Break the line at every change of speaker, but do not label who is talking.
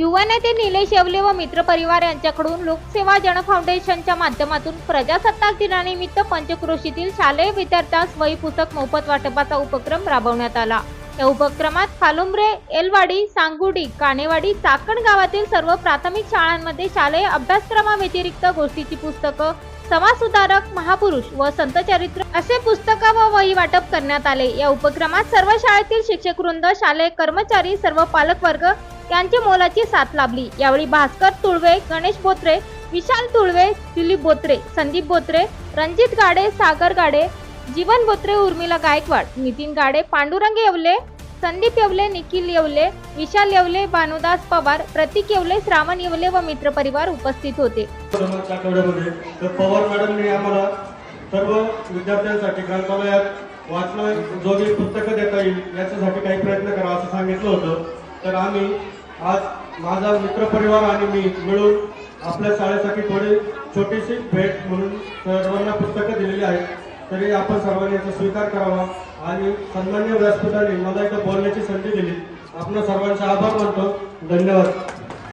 युवा नेते निलेश येवले व मित्र परिवार यांच्याकडून लोकसेवा जन फाउंडेशनच्या माध्यमातून प्रजासत्ताक दिनानिमित्त पंचक्रोशीतील शालेय विद्यार्थ्यांस वही पुस्तक मोफत वाटपाचा उपक्रम राबवण्यात आला। या उपक्रमात खालुंब्रे, एलवाडी, सांगुडी, कानेवाडी, चाकण गावातील सर्व प्राथमिक शाळांमध्ये शालेय अभ्यासक्रमाव्यतिरिक्त गोष्टीची पुस्तकं, समाज सुधारक, महापुरुष व संत चरित्र असे पुस्तक व वही वाटप करण्यात आले। या उपक्रमात सर्व शाळेतील शिक्षकवृंद, शालेय कर्मचारी, सर्व पालकवर्ग यांची मोलाची साथ लाभली। यावेळी भास्कर तुळवे, गणेश बोत्रे, विशाल तुळवे, दिलीप बोत्रे, संदीप बोत्रे, रणजित गाडे, सागर गाडे, जीवन बोत्रे, उर्मिला गायकवाड, नितीन गाडे, पांडुरंग येवले, संदीप येवले, निखिल येवले, विशाल येवले, भानुदास पवार, प्रतीक येवले, श्रावण येवले व मित्र परिवार उपस्थित होते।
पवार मॅडमने आम्हाला सर्व विद्यार्थ्यांसाठी ग्रंथालयात वाचनाजोगी पुस्तकं देता येईल याच्यासाठी काही प्रयत्न करा असं सांगितलं होतं। तर आम्ही आज माझा मित्र परिवार आणि मी मिळून आपल्या शाळेसाठी थोडी छोटीशी भेट म्हणून सर्वांना पुस्तकं दिलेली आहेत। तरी आपण सर्वांनी याचा स्वीकार करावा आणि सन्माननीय व्यासपीठाने मला इथं बोलण्याची संधी दिली। आपण सर्वांचे आभार मानतो। धन्यवाद।